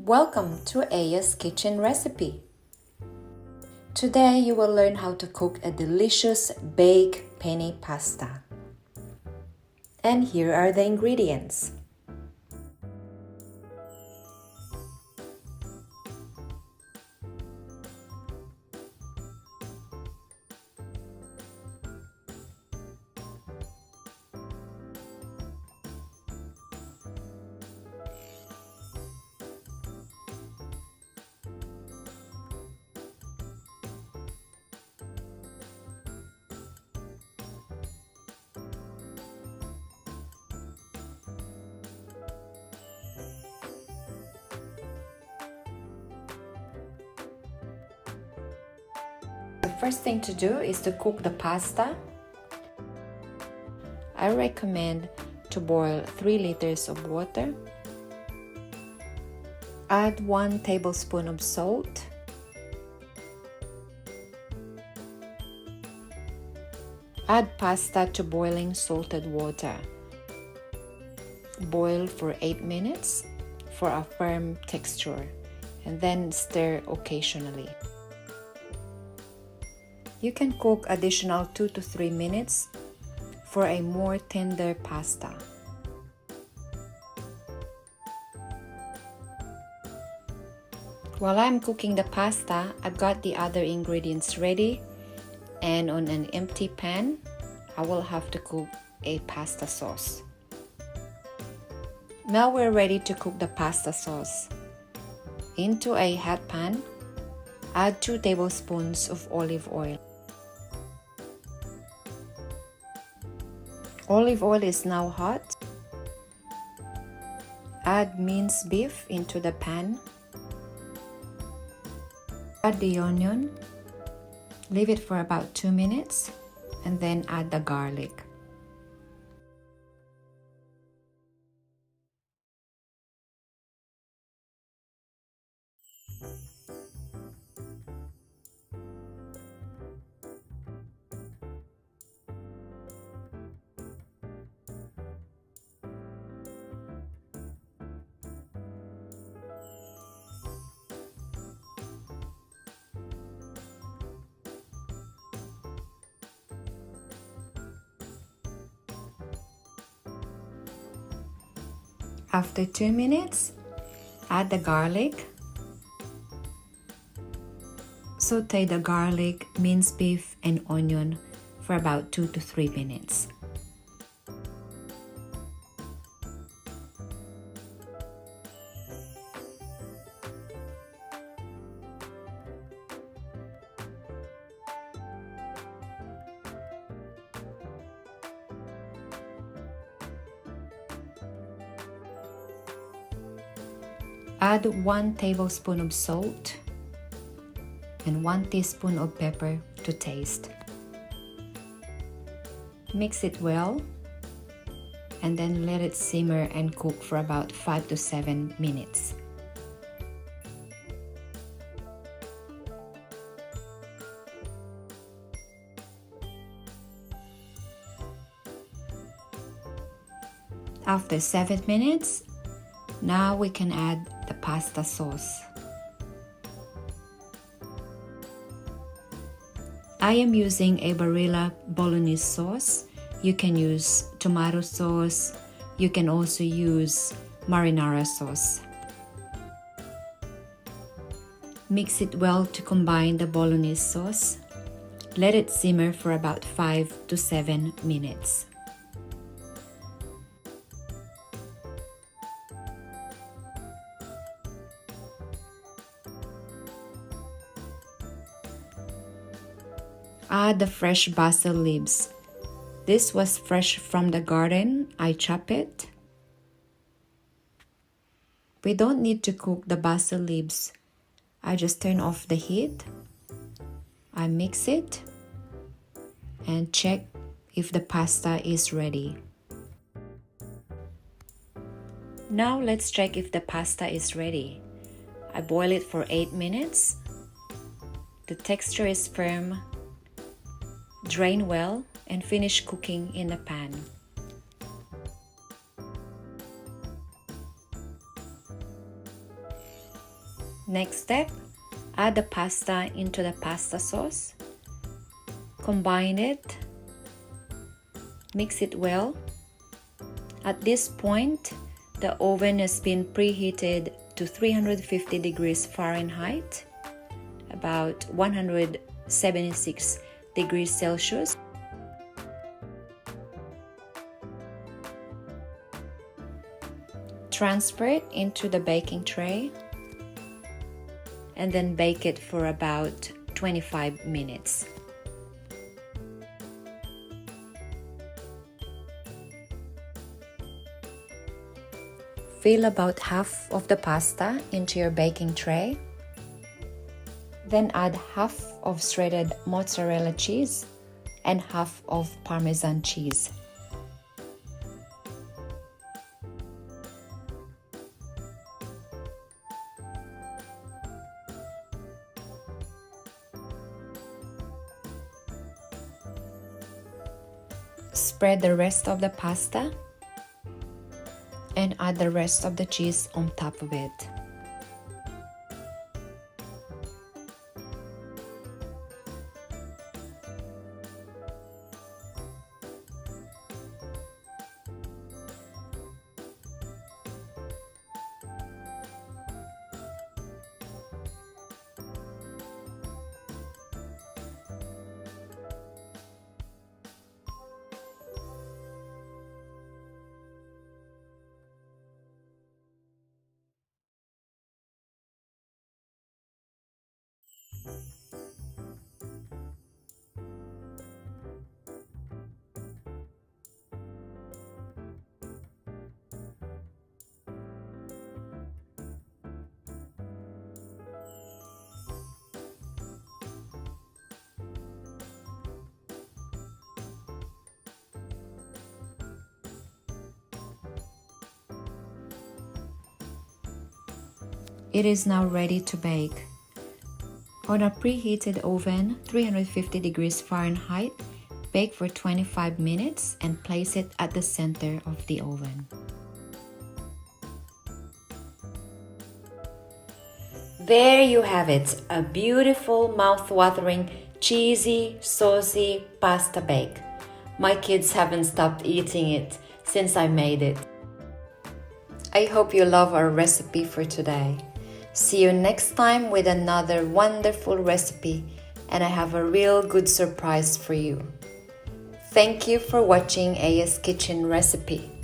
Welcome to Aya's Kitchen Recipe. Today you will learn how to cook a delicious baked penne pasta. And here are the ingredients. The first thing to do is to cook the pasta. I recommend to boil 3 liters of water. Add 1 tablespoon of salt. Add pasta to boiling salted water. Boil for 8 minutes for a firm texture and then stir occasionally. You can cook additional 2 to 3 minutes for a more tender pasta. While I'm cooking the pasta, I've got the other ingredients ready, and on an empty pan, I will have to cook a pasta sauce. Now we're ready to cook the pasta sauce. Into a hot pan, add 2 tablespoons of olive oil. Olive oil is now hot. Add minced beef into the pan. Add the onion. Leave it for about 2 minutes and then add the garlic. After 2 minutes, add the garlic. Saute the garlic, minced beef, and onion for about 2 to 3 minutes. Add 1 tablespoon of salt and 1 teaspoon of pepper to taste. Mix it well and then let it simmer and cook for about 5 to 7 minutes. After 7 minutes, now we can add the pasta sauce. I am using a Barilla Bolognese sauce. You can use tomato sauce. You can also use marinara sauce. Mix it well to combine the Bolognese sauce. Let it simmer for about 5 to 7 minutes. Add the fresh basil leaves. This was fresh from the garden. I chop it. We don't need to cook the basil leaves. I just turn off the heat. I mix it and check if the pasta is ready. Now let's check if the pasta is ready. I boil it for 8 minutes. The texture is firm. Drain well and finish cooking in the pan. Next step, add the pasta into the pasta sauce. Combine it. Mix it well. At this point, the oven has been preheated to 350 degrees Fahrenheit, about 176 degrees Celsius. Transfer it into the baking tray and then bake it for about 25 minutes. Fill about half of the pasta into your baking tray. Then add half of shredded mozzarella cheese and half of parmesan cheese. Spread the rest of the pasta and add the rest of the cheese on top of it. It is now ready to bake. On a preheated oven, 350 degrees Fahrenheit, bake for 25 minutes and place it at the center of the oven. There you have it, a beautiful, mouth-watering, cheesy, saucy pasta bake. My kids haven't stopped eating it since I made it. I hope you love our recipe for today. See you next time with another wonderful recipe, and I have a real good surprise for you. Thank you for watching AS Kitchen Recipe.